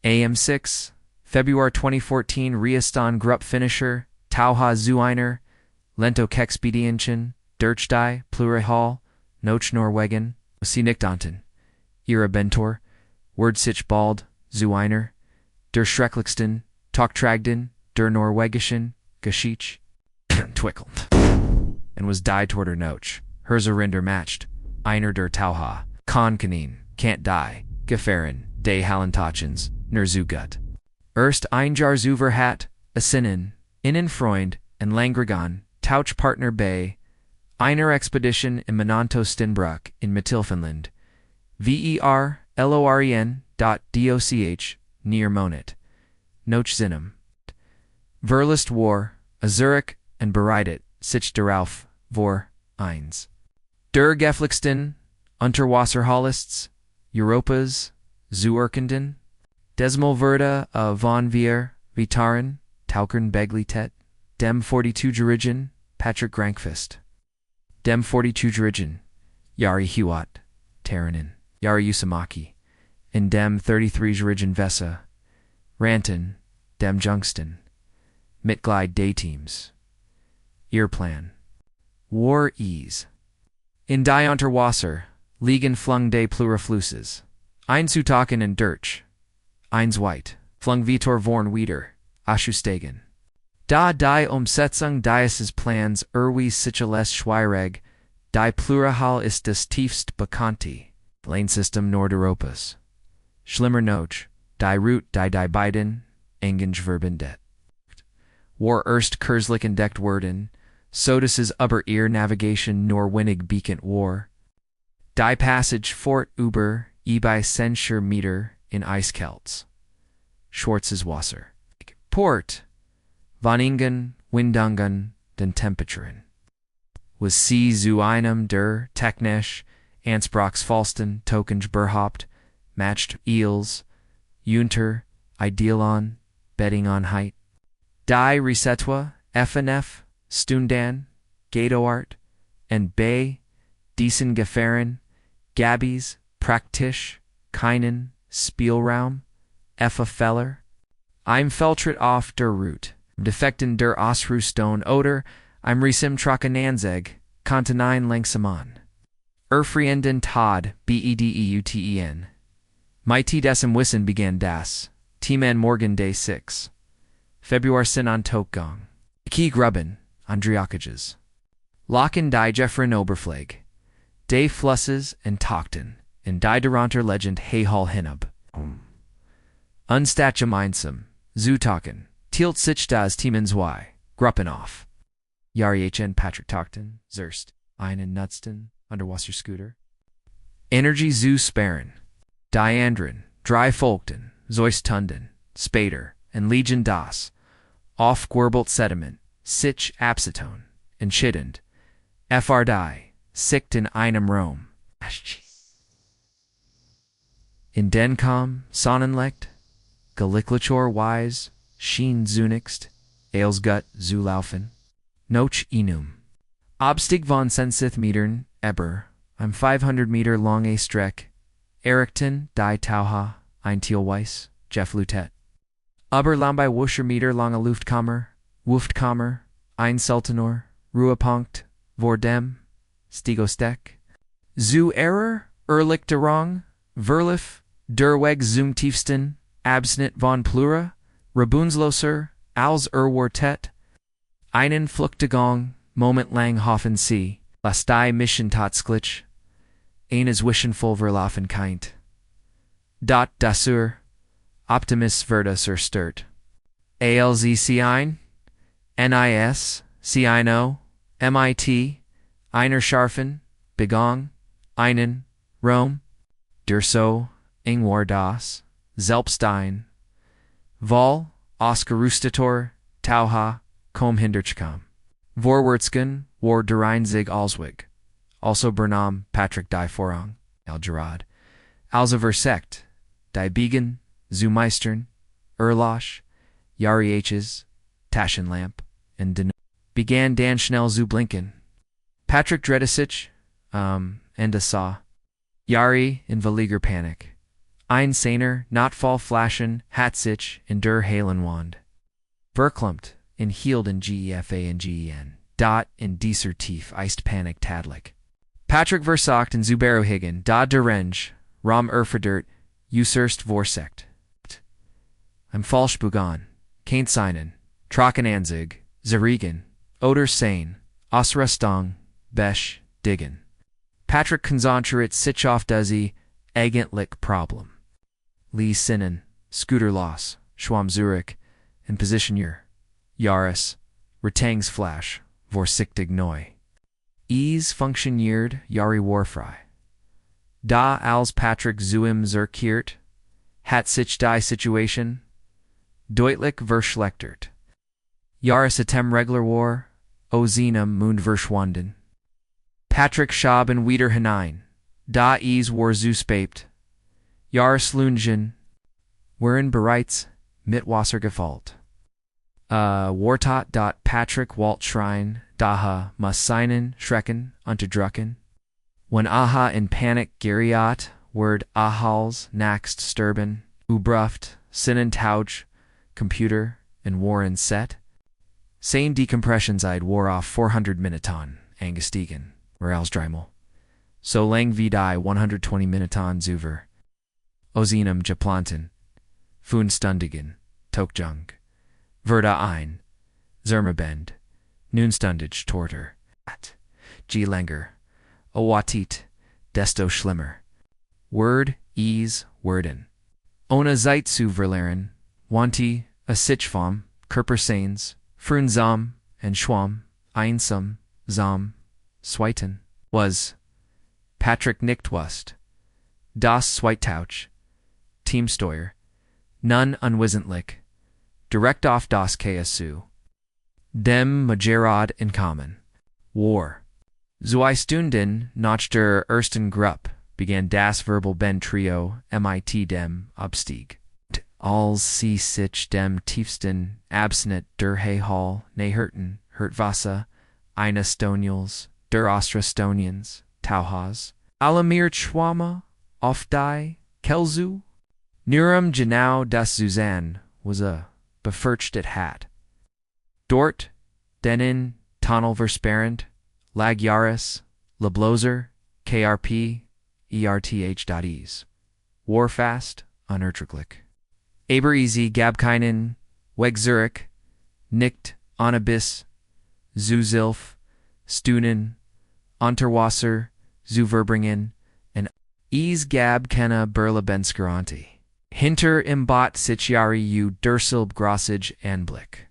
AM6, February 2014, Riestan Grupp Finisher, Tauha zu einer, Lento Kexpedienchen, durch die Plurihal, Noch Norwegen, Sie nicht anten, Ihre Bentor, Wordsich bald, zu einer, der Schrecklichsten, Togtragden, der Norwegischen, Geschichte, twickled, and was die toward her Noch, Herzerinder matched, einer der Tauha, Konkanin, can't die, gefährlichsten, de Hallentachens, ner Zugut. Erst ein Jahr Zuverhat, Asinnen, Innenfreund, and Langregan, Tauchpartner bei, einer Expedition in Menanto Stenbruck in Mittelfinland, verloren.doch, near Monet, Noch Zinnem. Verlust war, Azurich and bereitet, sich darauf, vor, eins. Der gefährlichsten, Unterwasserhollists, Europas, Zuerkenden, Desmolverda von wir, Vitaren, Taukern Beglitet, Dem 42 Jurigen, Patrick Grankfist. Dem 42 Jurigen, Yari Huat, Taranin, Yari Usamaki, and Dem 33 Jurigen Vessa, Ranton, Dem Jungston, Mitglide Day Teams, Earplan, War Ease. In die Unterwasser, liegen flung de Plurifluses, Einzutaken and Dirch, Eins White, flung Vitor vorn Wieder, Aschustegen. Da die Umsetzung dieses Plans erwies sicherlich schwierig, die Plurihal ist des tiefst bekannte, Lane-System Nordeuropas. Schlimmer noch, die Route die beiden, Engenge verbindet. War erst kürzlich entdeckt worden, so dass es über ihr Navigation nur wenig bekannt war. Die Passage fort über bei Meter in Eiskelts. Schwarzes Wasser. Port. Woningen, Windungen, den Temperaturen. Was sie zu einem der technisch, Ansprachsvollsten Tokens berhaupt, matched Eels, Unter, Idealon, Bedingonheit. Die Resetwa, FNF, Stundan, Gatoart, and Bay, diesen Gefähren, Gabbies, Praktisch, keinen Spielraum, Effa Feller. I'm Feltrit auf der Route, defekten der Ausrüstung oder I'm Resim Trakananzeg, Kontinein Langsaman. Erfrienden Todd, Bedeuten. Mighty desem Wissen began das, Teaman Morgan Day 6. Februar sin an Tokgang. Key Grubben, Andriakages. Locken die Jeffrin Oberfläche. Day Flusses and Tochten, and die Duranter Legend Hall Hinub. Unstacha Mindsum, Zutaken, Tielt sich das Tiemens Y, Gruppenoff. Jari Patrick Tochten, Zerst, einen Nutzten, Underwasser Scooter. Energy zu Sparren, Diandrin, Dry Folkten, Zoistunden, Spader, and Legion das, Off Gwerbelt Sediment, Sich Absetone, and Chittend, Fr die, Sicht in einem Rom. In Dencom, Sonnenlicht, Geliklator Wise, Schien Zunixt, Ailsgut Zulaufen, Noch Enum. Obstig von Sensith Metern, Eber, I'm 500 Meter long a Streck, Erichton, Die Tauha, ein Thielweiss, Jeff Lutet. Aber Lambai Wuscher Meter lang a Luftkammer, ein Sultanor, Ruhepunkt, vor dem, Stigostek. Zu Error, Erlichterung, Verlif, Derweg zum Tiefsten, Absnit von Plura, Rabunzloser, als Wartet, einen Fluktigong, Moment lang hoffen sie, las die Mission Tatsklich, eines Wischenvoll verlaufen keint. Dot dasur, Optimus Vertus stört. ALZC ein, NIS, CINO, MIT, einer Scharfen, Begong, einen, Rome, Durso, Ingwar das, Zelpstein, Vol, Oscarustator, Tauha, Comhinderchkam. Vorwärtsgen, War Dereinzig Alswig. Also Bernam, Patrick die Forang, Algerad. Alzaversekt, die Begen, Zumeistern, Erlosch, Yari H's, Taschenlamp, and Den. Began Dan Schnell zu Blinken. Patrick Dredisich, Enda Saw. Yari in Valiger Panic. Ein seiner, not fall flashen, hat sich, in der Höhlenwand. Verklempt, in hield in gefa and gen. Dot in dieser tief eist panic tadlik. Patrick versagt in Zuberohigen, da derenge, rom erferdert, usurst vorsekt. I'm falsch begon, kein seinen, trocken anzig, zerregen, oder sein, ausrüstung, besch, diggen. Patrick konzentriert sich auf das eigentlich Problem. Lee Sinnen, Scooter Loss, Schwam Zurich, in Position Jahres, Retangs Flash, vorsichtig neu. Funktioniert Jari warfrei. Da als Patrick zuim zerkiert, hat sich die Situation, deutlich verschlechtert. Jahres atem regler war, o seinem Mund verschwunden. Patrick schaben wieder hinein, da war zuspapt. Jahreslungen, waren bereits mit Wasser gefüllt. Wartot. Patrick Walt Schrein, daha muss seinen Schrecken unterdrücken. When aha in panic geriat, word ahals naxt sturben, ubruft, sinnen tauch, computer, and warren set. Sane decompressionszeit wore off 400 Minuton, angestiegen, Rails Dreimel. So lang vidai 120 Minuton zuver. Ozinum geplanten, Funstundigen, Tokjung, Verda ein, Zermabend, Noonstundige torter, at, G. Langer, Owatit, desto schlimmer. Word, worden. Ona Zeit zu verleren, Wanti, a Sichfam, Körperseins, Frunzam, and Schwam, Einsam, Zam, Zweiten, was, Patrick Nichtwust, Das Zweitauch, Teamsteuer, nun unwissentlich, direkt auf das KSU. Dem Majerad in common. War. Zwei Stunden nach der ersten Gruppe began das Verbal Ben Trio mit dem Abstieg. Als sie sich dem tiefsten Abschnitt der Hall näherten, Wasser, eine Stonials, der Ostrastonians, Tauhas, Alamir Schwama, auf die Kelzu, Nurum genau das Suzanne was a befürchtet hat. Dort, denen, Tunnel versperrend, lag Jahres, Lebloser, KRP, ERTH.es. Warfast, unerträglich. Aber easy Gabkeinen, Weg Zurich, Nicht, Anabis, Zuzilf, Stunen, Unterwasser, Zuverbringen, and Gab Kenna Berla Benskeranti. Hinter im Bot Sitjari u Dursilb Grossage Anblick.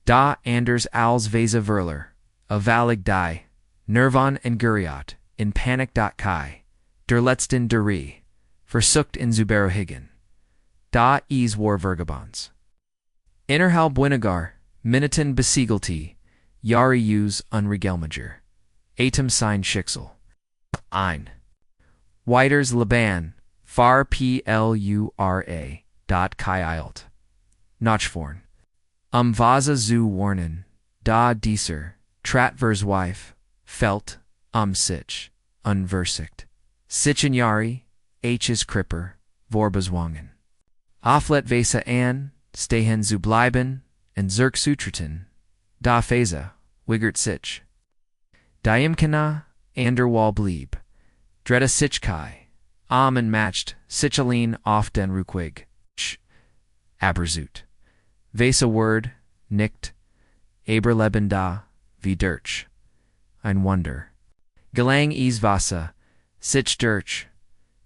Da Anders als Vesa Verler, a Valig die, Nervon and Guriot, in Panic. Kai, der letzten Deri, versucht in Zuberohigen. Da war Vergabons. Innerhalb Buenagar, Minuten besiegelti, Jari us unregelmager. Atem sein Schicksal. Ein. Weiters Laban, far plura. Kai eilt. Notchforn. Vaza zu warnen, da dieser, Tratvers Wife, felt, sich, unversicht. Sichenjari, H's Kripper, Vorbezwangen. Aflet Vesa an, stehen zu bleiben, and Zirk Sutreten, da Fesa, Wigert sich. Diemkana, Anderwall blieb, Dretta Sichkai, and matched, Sichelin auf den Ruquig, Aberzut. Vesa Word, Nicht, Aberleben da, wie Dirch. Ein Wunder. Gelang Wasser, Sich Dirch,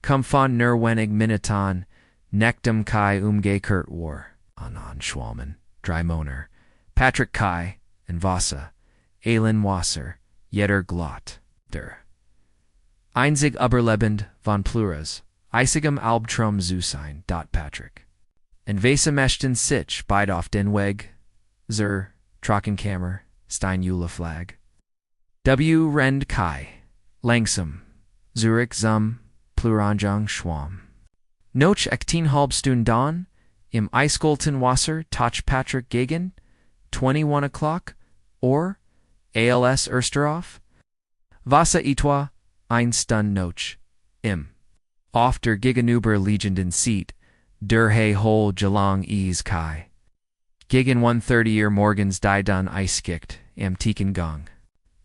Komm von nur wenig Minuton, Nektum Kai Gekehrt war, Anon Schwalmen, Drymoner, Patrick Kai, and Wasser, Elin Wasser, Jeder Glot, der. Einzig Überlebend von Pluras, Eisigem Albtraum zu sein. Patrick. En Vesa Mechten sich beid auf den Weg, Trockenkammer, Steinjula Flag. Rend Kai, Langsam, Zurich zum Pluranjang Schwam. Noch 18,5 Stunden, im eiskalten Wasser touch Patrick Gegen, 21 o'clock, or ALS Ersteroff. Wasser etwa, ein Stund noch, im oft der Gegenüber liegenden Seat, der He hol Gelang is Kai. Gegen 1:30 morgens die dann Eisgicht, am Tiken Gang.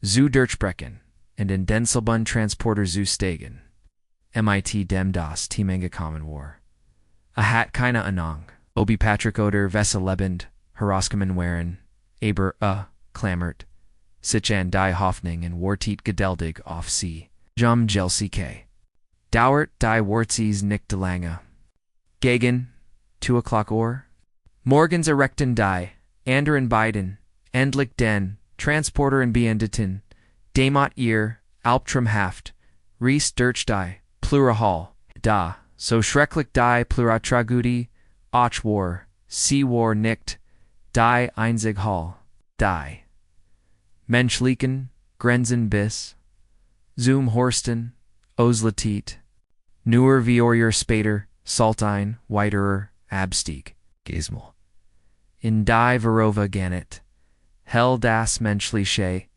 Zu Durchbrechen, and in Denselbund Transporter zu steigen. Mit dem das Teamenge kommen war. A hat keine Anang, Obi Patrick oder Vessa lebend, herauskommen waren, aber klammert, sich an die Hoffnung und wartet geduldig auf sie. Jum Jelsi K. Dauert die Wartzies nicht lange. Gegen 2:00 morgens errechten die, anderen beiden, endlich den, Transporter in beendeten, Demot ihr, Albtraumhaft, Ries durch die, Plurahall, da, so schrecklich die Pluratragödie, auch war, sie war nicht, die einzig Hall, die. Menschlichen, Grenzen bis, zum Horsten, Oslatit, nur Viorier später, Saltein, weiterer, Abstieg, Gizmal. In die Verova Ganet, Hell das Menschliche,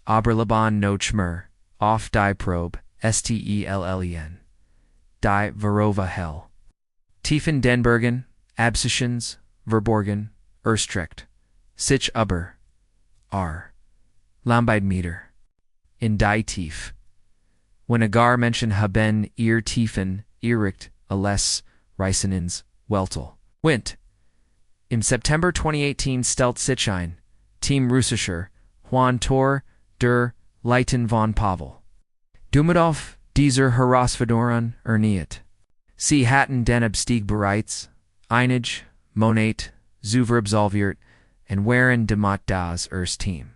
Aberlaban no Chmer, auf die Probe, Stellen. Die Verova Hell. Tiefen Denbergen, Absitions, Verborgen, Erstrecht, sich aber, Lambeid Meter. In die Tief. When agar Menschen haben ihr Tiefen, irricht, alles, Reisenins, Weltel. Wint. Im September 2018 stellt sich ein, Team Russischer, Juan Tor, der Leiten von Pavel. Dumidov, dieser Herausforderung erniet. Sie hatten den Abstieg bereits, einig, Monat, Zuverbsolviert, und waren demot das erst Team.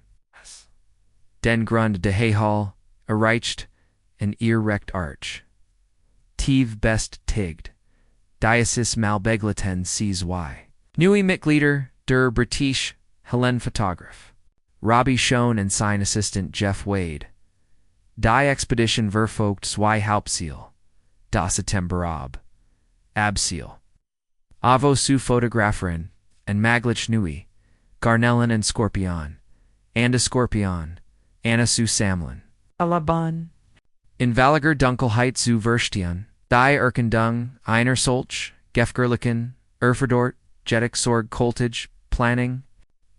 Den Grund de Hehall, erreicht, en ihr recht arch. Tief best tigd. Diocese malbegleten sees why. Neue Mitglieder, der British, Helen Photograph. Robbie Schoen and sign assistant Jeff Wade. Die Expedition verfolgt zwei Hauptziel. Das Septemberab. Abziel. Avo su Fotografrin, and Maglich Nui, Garnellen and Scorpion, and a Scorpion, Anna su Samlin. Alaban. In Valliger Dunkelheit zu Verstehen, Die Erkendung, einer Solch, Gefgerlichen, Erfordort, Jetic Sorg Koltage, Planning,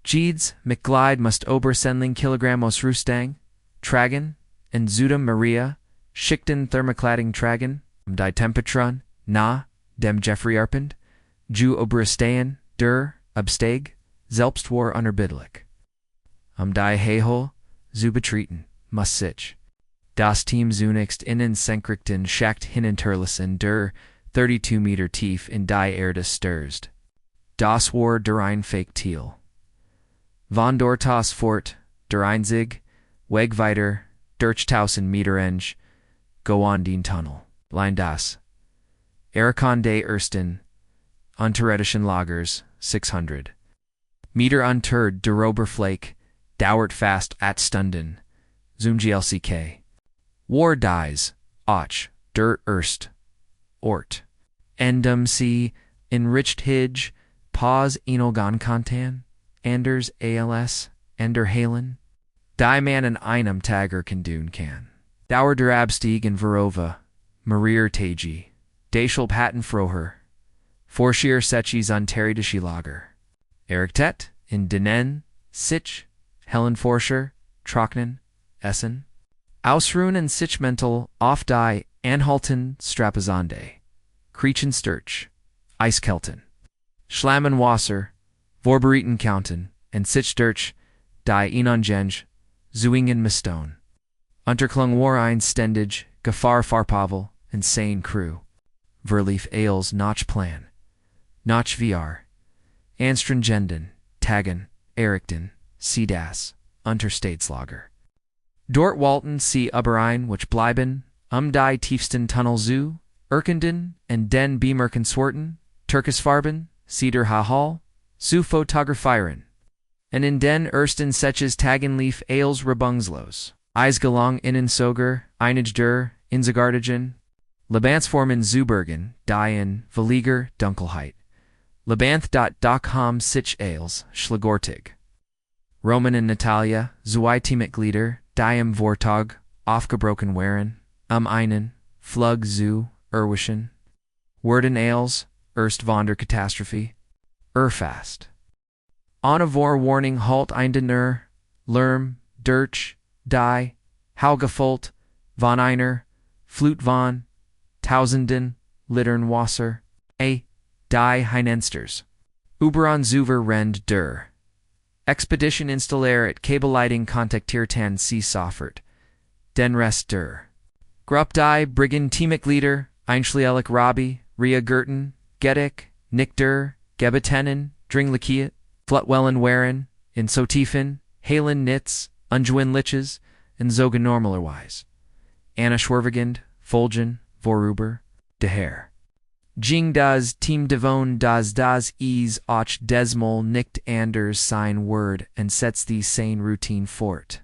Jeeds, McGlide must Obersendling Kilogramos Rustang, Tragen, and Zudem Maria, Schichten Thermoclading Tragen, Die Tempetron, Na, dem Jeffrey Arpend, Ju Oberstein, der, Absteg, Selbst war unerbittlich. Die Hehol, zu betreten, muss sich. Das Team zunächst innen Senkrichten Schacht hinterlassen der 32 Meter tief in die Erde stürzt. Das war der Einfake Thiel. Von Dortas fort, der Einzig, Weg weiter, durch 1000 Meter eng, go on den Tunnel, Line das. Erikon des Ersten, Unterredischen Lagers, 600 Meter unter der Oberfläche, dauert fast at Stunden, zum GLCK. War dies, och, der Erst, Ort. Endum sie, enriched Hidge, Pause Enogon Kontan, Anders ALS, Ender Höhlen. Die man an einem Tagger can. Dauer der Abstieg in Verova, Marier Tagi, Dashel Patten Froher, Forschier Setchis Unterredische Lager. Eriktet, in denen, Sich, Helen Forscher, Trocknen, Essen. Ausruhen and Sichmental, auf die Anhalten Strapazande, Kriechen Sturch, Eiskelten, Schlammen Wasser, Vorberiten Counten, and Sichdurch, die Inongenge, Zuingen Mistone. Unterklung war ein Ständig, Gefahr Farpavel, and Sane Crew. Verlief Ales Notch Plan. Notch VR. Anstringenden, Tagen, Erikten, Seedas, Unterstateslager. Dort Walton see Uberein which bleiben, die tiefsten Tunnel zu, Erkenden, and den Bemerken Swarten, Turkisfarben, Cedar Hall, zu Fotografieren. And in den ersten Setches Tagenlief Ales Rebungslos, Eisgelang innen Soger, Einig der, Inzigardigen, Lebantsformen Zubergen, die in, Verliger, Dunkelheit. Lebanth.com sich Ales, Schlagortig. Roman and Natalia, Mitglieder, die im Vortag, aufgebrochen waren, einen, Flug zu, Erwischen, Worden Ales, Erst von der Katastrophe, Fast. Onivore Warning Halt Eindener, Lerm, Dirch, Die, Haugefolt, von einer, Flut von, Tausenden, Littern Wasser, Die Heinensters. Uberon Zuver Rend der. Expedition installare at Kabelleitung kontaktieren Sie sofort. Den Rest der. Grupp die Brigand Teammitglieder, einschließlich Robbie, Ria Gerten, Gedik, Nick der, Gebetenen, Dringlikiet, Flutwellen Waren, in Sotiefen, Halen Nitz, Unjuin Liches, and Zogen Normalerweise. Anna Schwervigend, Folgen, Voruber, De Herr. Jing das Team Devon das Ease och Desmol nicht anders sein Word and sets the sane routine fort.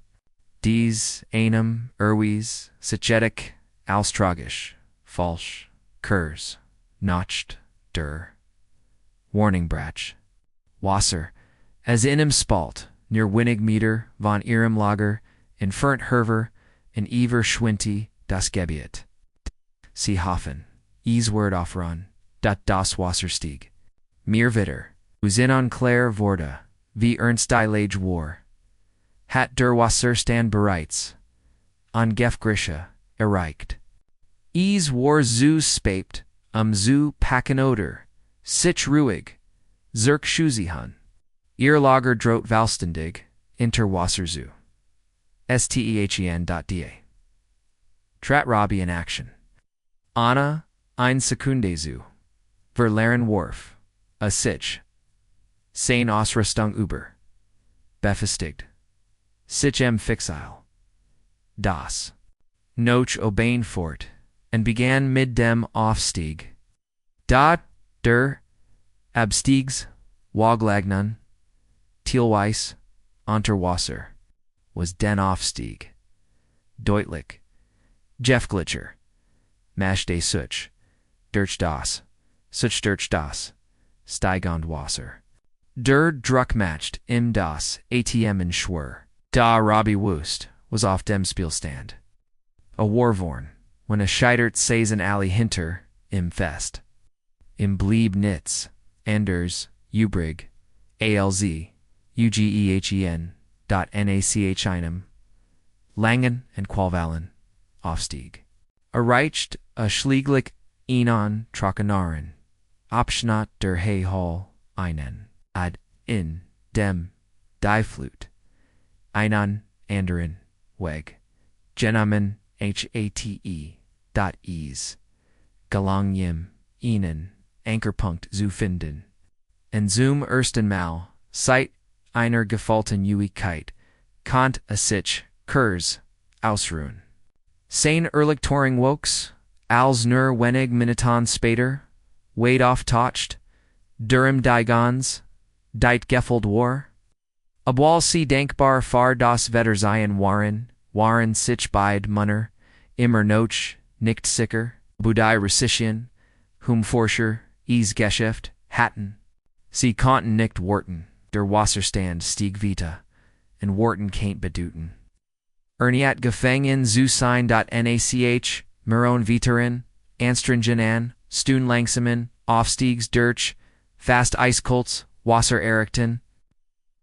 Dies, einem, Erwies, Sichetic, Alstragisch, Falsch, Kurs, Notcht, der. Warning Brach. Wasser, as inem Spalt, near Winnig Meter, von ihrem Lager, Infernt Herver, in Iver Schwinti, das Gebiet. Sie Hoffen. Word aufrun, das Wasserstieg. Mir Witter, in on Claire Vorda, wie ernst die Lage war. Hat der Wasserstand bereits, an Gefgrische, erreicht. War zu spät, zu Packenoder, sich ruhig, zirk Schusihan. Ihr Lager droht Valstendig, inter Wasser zu. Stehen.da. Trat Robbie in action. Anna, ein Sekunde zu. Verlaren Worf. A sich. Sein Ausrüstung über. Befestigt. Sich fixile. Das. Noch obein fort, and began mid dem Aufstieg. Da, der, Abstiegs, Waglagnen, Teilweis, unter Wasser, was den Aufstieg. Deutlich. Jeffglitscher. Mash de Such. Durch das. Such durch das. Steigend Wasser. Der Druckmatcht im das ATM in Schwer. Da Robbie Wust was off dem Spielstand. A Warvorn, when a scheitert Saisen Alley hinter, im Fest. Im Blieb Nitz, Anders, Ubrig, ALZ, UGEHEN, NACH einem, Langen and Qualvallen, Aufstieg. Erreicht a Schlieglich Enon Trokanaren, Abschnat der Hay Hall, einen, ad, in, dem, die Flut, einan, anderen, weg, Genamen, HATE, Galangyim, ihnen, Ankerpunkt zu finden. En zum ersten Mal, seit einer gefallten Ewigkeit, Kant a sich, Kurs, ausruhen. Sein Erlichtoring Wokes, als nur wenig Minuten später, wade off tocht, Durham Digons, deit Gefeld war. Obwohl sie denkbar far das Wetter sein waren sich beid Munner, immer noch, nicht sicher, Budai Recession, Forscher, Geschäft, hatten. Sie konnten nicht warten, der Wasserstand stieg vita, and warten can't beduten. Erniat gefangen zu sein. Nach, Meron Viterin, Anstringen an, Stun Langsamen, Aufstiegs durch, Fast Eiskults, Wasser Errichten,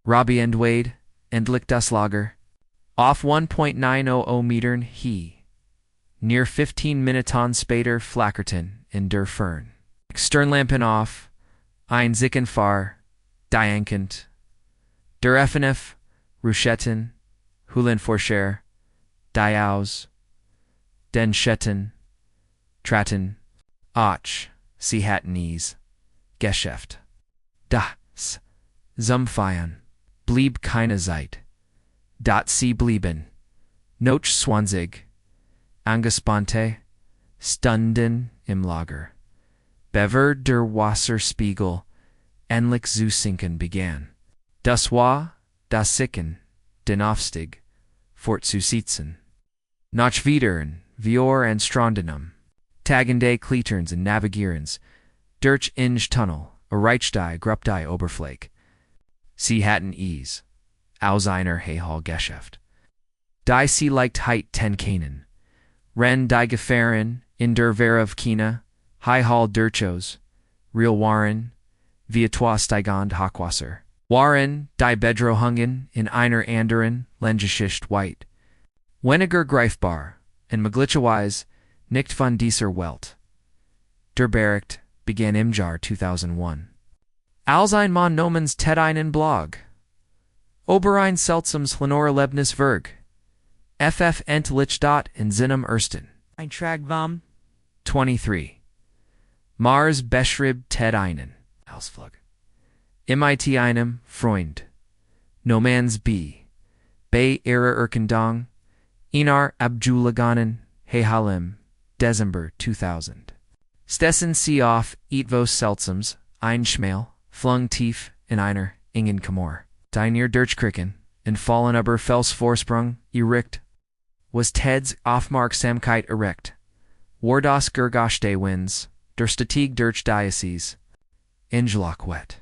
Robbie Endwade, Endlich das Lager. Off 1.900 Metern he. Near 15 Minuten später flackerten in der Fern. Sternlampen off, ein Zicken far, Diankent, der Effenef, Ruschetten, Höhlen-Forscher, Diaus, Den Schetten, Tratten, Och, sie hatten Ease, Geschäft. Das, zum Feiern, blieb keine Zeit. Dat sie blieben, noch 20, angespannte, Stunden im Lager. Bever der Wasserspiegel endlich zu sinken begann. Das war, das Sicken, den Aufstieg, fortzusetzen. Noch wiedern, Vior and Strondenum, Tagende Kleterns and Navigierens, durch Inge Tunnel, erreichte Grupp die Oberfläche. Sie hatten Ease, aus einer Hayhall Geschäft. Die sie leicht heit 10 Kanen, Ren die Gefahren, in der Vera of Kina, High Hall Durchos, Real Waren, via Trois Steigand Hockwasser. Waren, die Bedrohungen in einer anderen Ländgeschichte White. Weniger greifbar, and möglicherweise nicht von dieser Welt. Der Bericht began im Jahr 2001. Als ein Mann namens Ted einen Blog. Über ein seltsames Höhlen-Erlebnis Verg. FF Entlich dot in seinem ersten. Eintrag vom 23. Mars beschrieb Ted einen. Ausflug. MIT einem Freund. Nomans B. Bei ihrer Erkundung. Inar Abjulaganen Hehalem. December 2000. Stessen sie auf etwas Seltsames, Einschmail, flung tief in einer Ingen Kamor. Die near Durchkriegen, in fallen über Felsvorsprung, erricht, was Ted's Aufmerksamkeit erregt. War das Gergaste Winds, der Statig durch Diocese. Ingelock wet.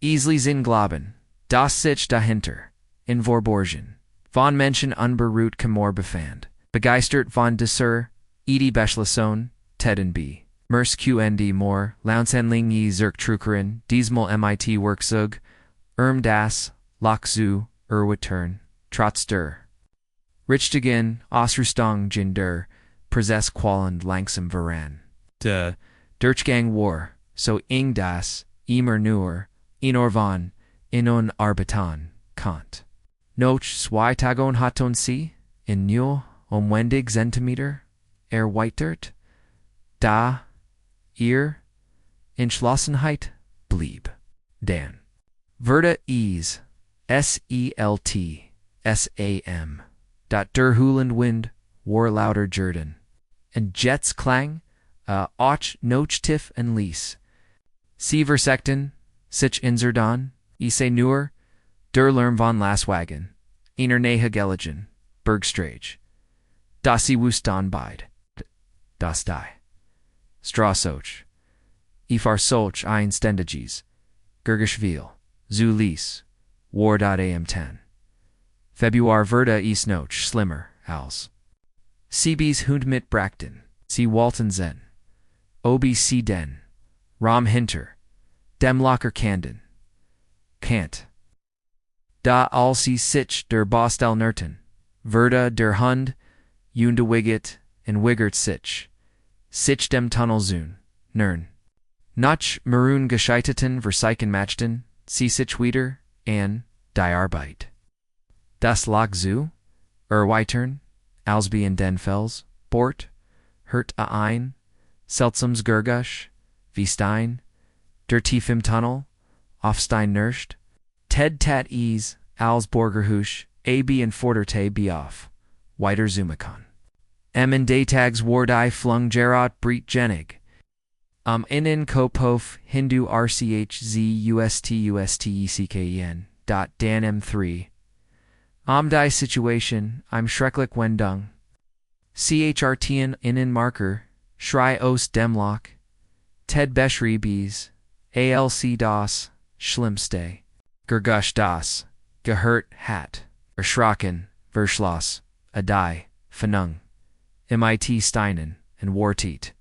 Easily in Glauben, das sich dahinter, in Vorborgen, von Menschen unberührt Kamor befand, begeistert von dieser, Beschlesson, Teden B. Mers QND more, Launsenling ye Zerktrukerin, diesmal MIT Workzug, das, Lochzu, Turn, Trotster. Richtigen, Ausrüstung Jinder, Präses qualend langsam voran. De Durchgang war, so ing das, immer nur, von, inon Arbitan, Kant. Noch zwei Tagon haton sie, in null, wendig Zentimeter, weitert, da, ihr, Entschlossenheit, blieb. Dan. Verda Ease, SELT, SAM. Dat der Höhlenwind, war lauter Jordan. And Jets Klang, Och Noch Tiff and Lies. Sie Versekten, sich Inzerdan, Ise Nur, der Lärm von Lastwagen, Einer Nehe Gelegen, Bergstrage. Das sie wustan beid. Das die. Strassoch. Ifar Soch ein Stendages. Gergishvil. Zu Lies. War.am10. Februar Verda is Noch Slimmer, als. CB's Hund mit Brackton. Sie Walton Zen. OBC Den. Rom Hinter. Dem Locker Kanden. Kant. Da als sie sich der Bostel Nerten. Verda der Hund. Junda Wiggett and Wiggert sich. Sich dem Tunnel Zun. Nern. Noch Maroon Gescheiteten Versiken Matchten. Sie sich wieder, an, die Arbeit. Das lag zu, Weitern, Alsby in den Fels, Bort, hört ein, seltsams Gergush, wie Stein, der tief im Tunnel, Aufstein nirscht, Ted tat ease, als Borgerhusch, AB in Forderte be off, weiter Zumikon. In Daytags Wardai flung Gerot Breet Jenig. In Kopof Hindu RCHZUSTUSTECKEN. Dan M3. Die Situation, I'm Schrecklich Wendung. CHRTN innen Marker, Schrei Ost Demlock. Ted Beschri Bees. ALC Das, Schlimmste. Gergush Das, Gehört Hat. Erschrocken, Verschloss, Adai, Vernung. MIT Steinen, and Wartiet.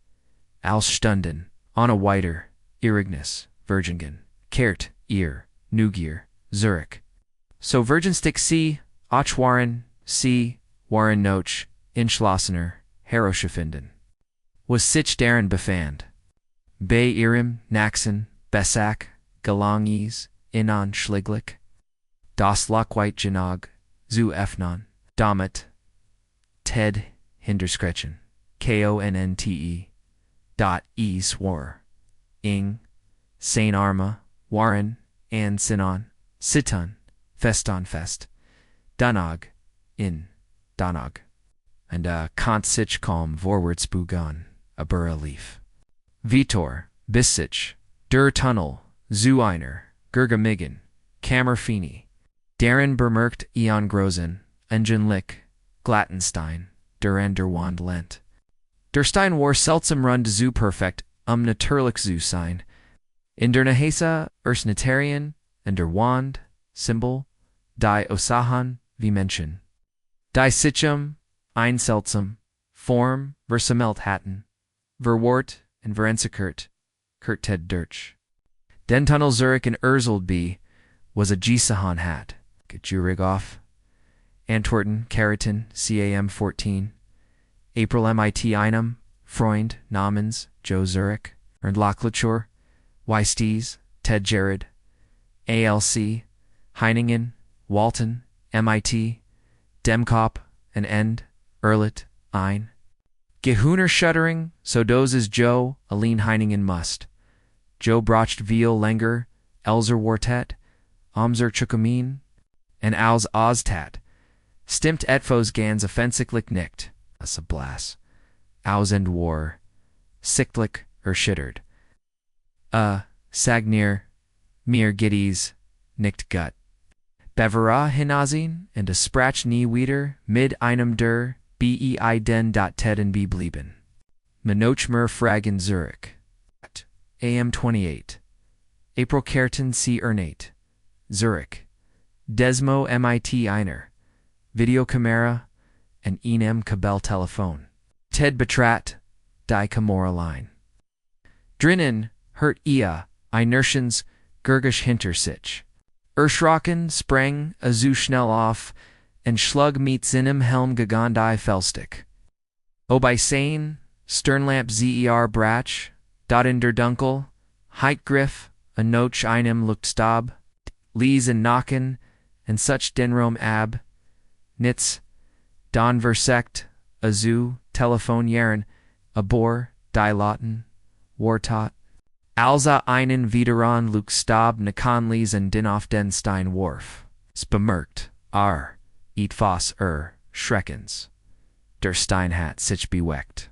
Alstunden, Anna Weiter, Irignus, Virgingen, Kehrt, Ihr, Neugier, Zurich. So Virgenstick C, Ochwaren, C, Waren Noch, Inschlossener, Heroschafinden. Was sich darin befand. Bei Irim, Naxen, Besak, Galangis, Inan Schliglich. Das Lockweit Genog, Zu Efnon, Damit, Ted, Hinderskretchen, KONNTE, Swar, Ing, Saint Arma, Waren, and Sinon, Siton, Feston Fest, Danog, in, Danog, and Kant sich kalm Vorwärtsbugan, a Burra Leaf. Vitor, Bissich, Der Tunnel, Zu einer, Gergamigen, Kammerfini, Darren bemerkt Eon Grosen, Engenlick, Glattenstein, der Wand Lent. Der Stein war seltsam rund zu perfekt, natürlich zu sein. In der Nahesa, Natarian, and der Wand, Symbol, die Osahan, wie Menschen. Die Sichum, ein seltsam, Form, versamelt hatten, Verwort and Verenzekert, Kurt Ted Dirch. Den Tunnel Zurich and Erzeld was a Gisahan hat. Get you rig off. Antwerpen, Keratin, CAM 14. April MIT Einem, Freund, Namens, Joe Zurich, and Lachlachur, Weistes, Ted Jared, ALC, Heiningen, Walton, MIT, Demkop, and End, Erlit, Ein. Gehuner Shuddering, so dozes Joe, Aline Heiningen Must. Joe Brocht Veal Lenger, Elzer Wartet, Omzer Chukamin, and Als Oztat. Stimmt etfos gans offensichtlich nicht, a blas. Ausend war, sichtlich erschüttert. Sagnir, mir giddies, nicht gut. Bevera hinazin and a sprach nie wieder, mid einem der, bei den Ted and be blieben. Menochmer Frag in Zurich. AM 28. April Kerten C. Ernate. Zurich. Desmo MIT Einer. Videocamera and Enem Kabel Telephone. Ted Betrat, Die Camora Line. Drinnen, hört ihr, Inertians, Gurgisch Hintersitch. Erschrocken, sprang, azu schnell auf, and Schlug meet Zinem Helm Gagandai Felstig. O bei Sein, Sternlamp Zer Brach, dot in der Dunkel, Heitgriff, a Noch einem Luktstab, Lees and Nacken, and such Denrom Ab, Nitz, Don Versekt, Azu, Telephone Jaren, Abor, Die Lauten, Wartot, Alza einen Wiederan Luktstab Nakanlies and Dinoff den Stein Wharf, Bemerkt, Eat Schreckens, der Steinhat sich beweckt.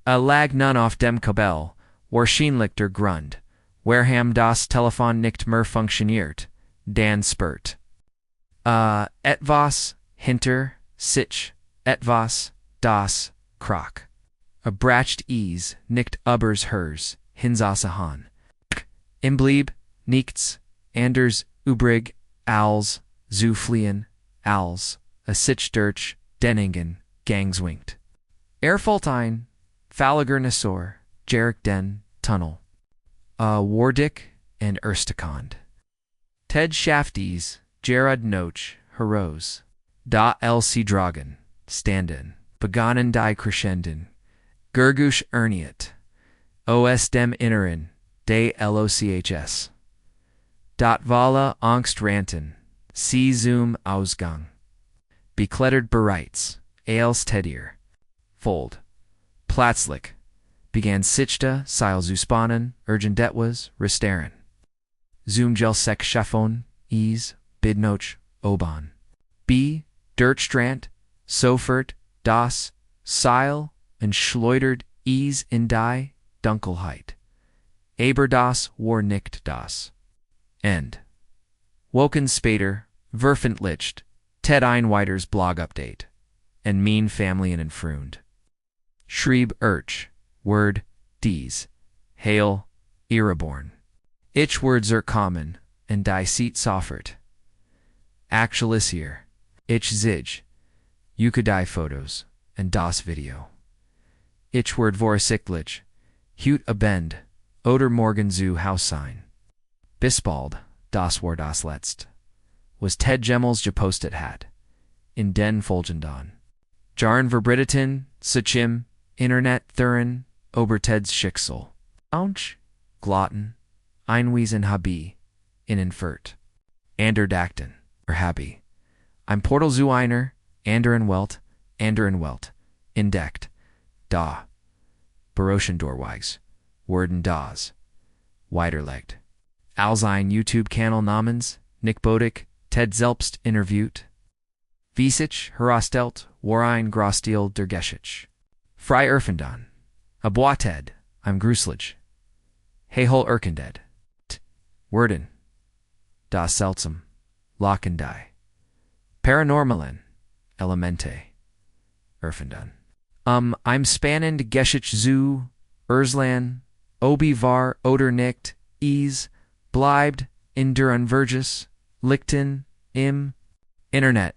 A lag nun auf dem Kabel, wahrscheinlich der Grund, Wareham das Telefon nicht mehr funktioniert, Dan spurt. Etwas, hinter, sich, etwas, das, krach. A bracht ease, nicht ubers hers, hinsasahan. Imblieb, nichts, anders, übrig, als, zu fliehen, als, a sich durch, deningen, gangswinkt. Erfoltein, Falliger Nasor, Jarek den, Tunnel. Wardick and Erstekond. Ted Shafties, Gerard Noch, Heroes. Da LC Dragon, Standen, Begonnen die Crescenden, Gurgush Erniet, OS dem Inneren, de LOCHS. Dot Vala Angst Ranten, C Zoom Ausgang. Beklettert bereits, Als Tedier. Fold. Platzlich. Began Sichta, Seil Zuspannen, Urgendetwas, Restaren. Zoom Gel Sek Schaffon, Ease, Bidnoch, Oban. B. Dirtstrand, Sofert, Das, Seil, and Schleudert, Ease in die, Dunkelheit. Eberdas war nicht das. End. Woken Spader, Verfentlicht, Ted Einweiter's blog update, and Mean Family and Enfreund. Schrieb Word, dies, Hail, Irreborn. Ich words are common, and die Seat soffert. Actualisier, Ich Zij, Ukadai photos, and Das video. Ich word vorsichtlich, Hut abend, Oder Morgen zu Haussein. Bisbald, Das war das Letzt. Was Ted Gemmels gepostet hat. In den Folgendan. Jarn Verbrititen, Suchim, Internet Thuren, Ober Ted's Schicksal. Aunch, Glotten, Einwiesen Habi, Innenfurt. Ander Dakten, or Habi. I'm Portal zu einer, Anderen Welt, Indeckt, Da. Baroschen Dorwigs, Worden Das. Weiterlegt. Alzine YouTube Kanal Namens, Nick Bodick, Ted Zelpst Interviewt. Visich, Herostelt, Warein Grostil der Geschich. Frei Erfendan. Aboited, I'm Gruslich. Hehol Erkended. Worden. Das Seltsam. Lockendei. Paranormalen. Elemente. Erfendan. I'm spannend Geschich zu, Erzlan, Obi var oder nicht, Bleibt, Induran Verges, Lichten, Internet.